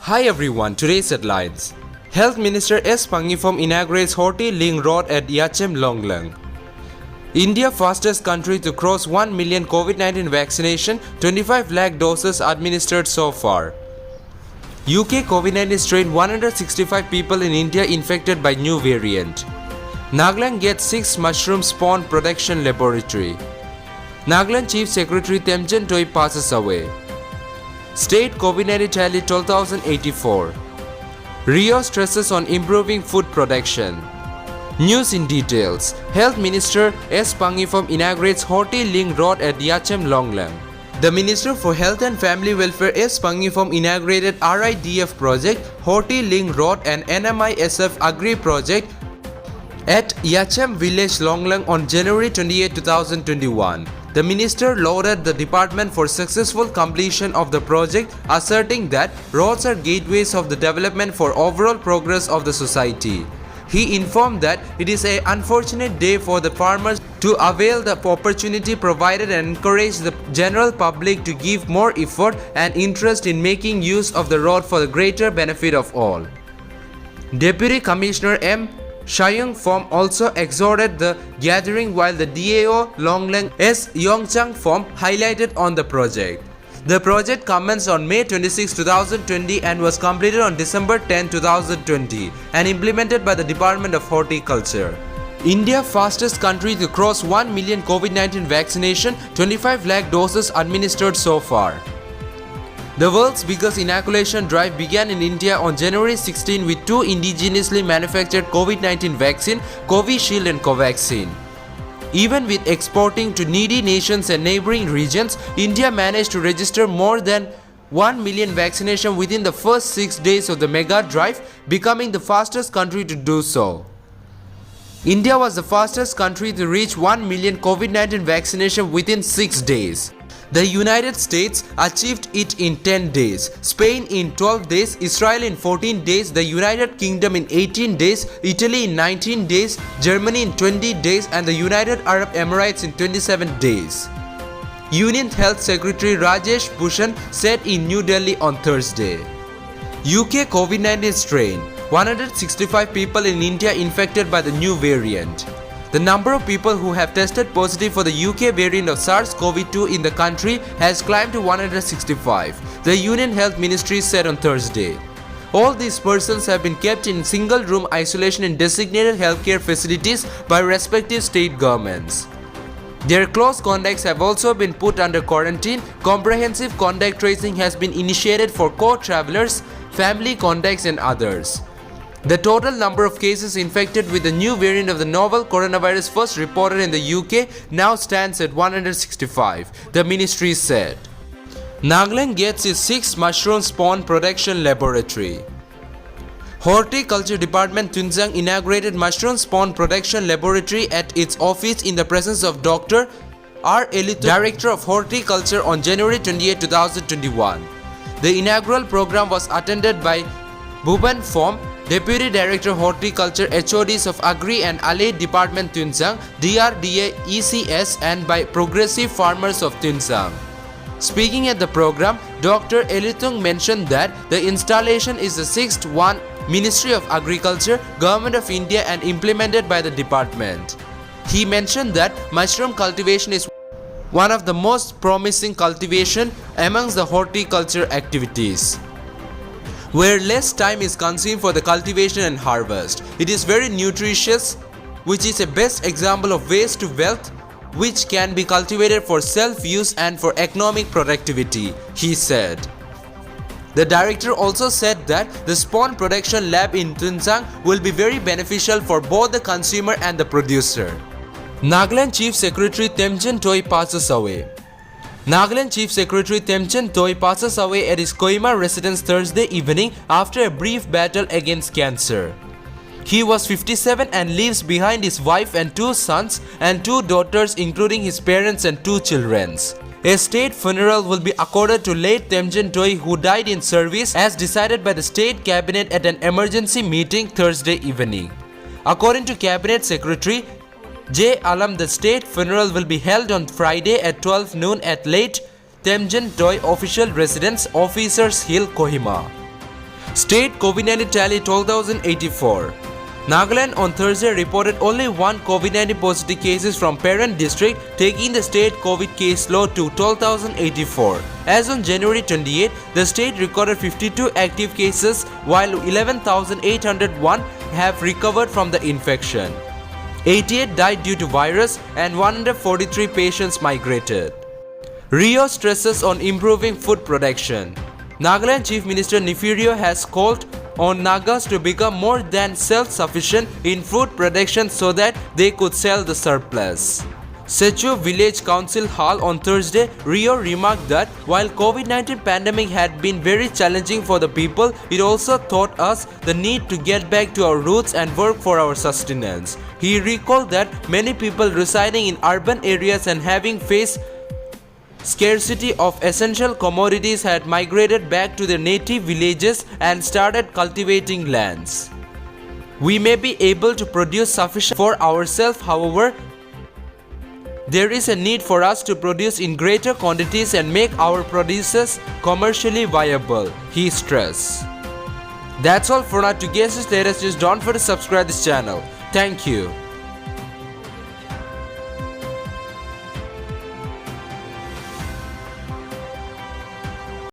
Hi everyone, today's headlines. Health Minister S. Pangifom inaugurates Horti Ling Road at Yachem Longlang. India fastest country to cross 1 million COVID-19 vaccination, 25 lakh doses administered so far. UK COVID-19 strain 165 people in India infected by new variant. Nagaland gets 6 mushroom spawn protection laboratory. Nagaland Chief Secretary Temjen Toi passes away. State COVID-19 tally 12,084. Rio stresses on improving food production. News in details. Health Minister S. Pangifom inaugurates Horti Ling Road at Yachem Longlang. The Minister for Health and Family Welfare S. Pangifom inaugurated RIDF project, Horti Ling Road and NMISF Agri project at Yachem Village Longlang on January 28, 2021. The minister lauded the department for successful completion of the project, asserting that roads are gateways of the development for overall progress of the society. He informed that it is an unfortunate day for the farmers to avail the opportunity provided and encourage the general public to give more effort and interest in making use of the road for the greater benefit of all. Deputy Commissioner M. Shayung Phom also exhorted the gathering, while the DAO Longlang S. Yongchang Phom highlighted on the project. The project commenced on May 26, 2020 and was completed on December 10, 2020 and implemented by the Department of Horticulture. India fastest country to cross 1 million COVID-19 vaccination, 25 lakh doses administered so far. The world's biggest inoculation drive began in India on January 16 with 2 indigenously manufactured COVID-19 vaccine, Covishield and Covaxin. Even with exporting to needy nations and neighboring regions, India managed to register more than 1 million vaccination within the first 6 days of the mega drive, becoming the fastest country to do so. India was the fastest country to reach 1 million COVID-19 vaccination within 6 days. The United States achieved it in 10 days, Spain in 12 days, Israel in 14 days, the United Kingdom in 18 days, Italy in 19 days, Germany in 20 days and the United Arab Emirates in 27 days. Union Health Secretary Rajesh Bhushan said in New Delhi on Thursday. UK COVID-19 strain, 165 people in India infected by the new variant. The number of people who have tested positive for the UK variant of SARS-CoV-2 in the country has climbed to 165, the Union Health Ministry said on Thursday. All these persons have been kept in single-room isolation in designated healthcare facilities by respective state governments. Their close contacts have also been put under quarantine. Comprehensive contact tracing has been initiated for co-travelers, family contacts and others. The total number of cases infected with the new variant of the novel coronavirus first reported in the UK now stands at 165, the ministry said. Nagaland gets its 6th mushroom spawn protection laboratory. Horticulture Department Tunsang inaugurated mushroom spawn protection laboratory at its office in the presence of Dr. R. Elithung, Director of Horticulture, on January 28, 2021. The inaugural program was attended by Bhuban Phom, Deputy Director Horticulture, HODs of Agri and Allied Department Tunsang, DRDA, ECS and by Progressive Farmers of Tunsang. Speaking at the program, Dr. Elithung mentioned that the installation is the 6th one Ministry of Agriculture, Government of India and implemented by the department. He mentioned that mushroom cultivation is one of the most promising cultivation amongst the horticulture activities, where less time is consumed for the cultivation and harvest. It is very nutritious, which is a best example of waste to wealth, which can be cultivated for self-use and for economic productivity, he said. The director also said that the spawn production lab in Tunsang will be very beneficial for both the consumer and the producer. Nagaland Chief Secretary Temjen Toi passes away. Nagaland Chief Secretary Temjen Toi passes away at his Kohima residence Thursday evening after a brief battle against cancer. He was 57 and leaves behind his wife and 2 sons and 2 daughters, including his parents and 2 children. A state funeral will be accorded to late Temjen Toi, who died in service, as decided by the state cabinet at an emergency meeting Thursday evening. According to Cabinet Secretary J. Alam, the state funeral will be held on Friday at 12 noon at late Temjen Toi official residence, Officers Hill, Kohima. State COVID-19 tally 12,084. Nagaland on Thursday reported only one COVID-19 positive cases from Parent district, taking the state COVID case load to 12,084. As on January 28, the state recorded 52 active cases while 11,801 have recovered from the infection. 88 died due to virus and 143 patients migrated. Rio stresses on improving food production. Nagaland Chief Minister Nefirio has called on Nagas to become more than self-sufficient in food production so that they could sell the surplus. Sechu Village Council Hall on Thursday, Rio remarked that while COVID-19 pandemic had been very challenging for the people, it also taught us the need to get back to our roots and work for our sustenance. He recalled that many people residing in urban areas and having faced scarcity of essential commodities had migrated back to their native villages and started cultivating lands. We may be able to produce sufficient for ourselves, however, there is a need for us to produce in greater quantities and make our produces commercially viable, he stressed. That's all for now. To get this latest news, don't forget to subscribe this channel. Thank you.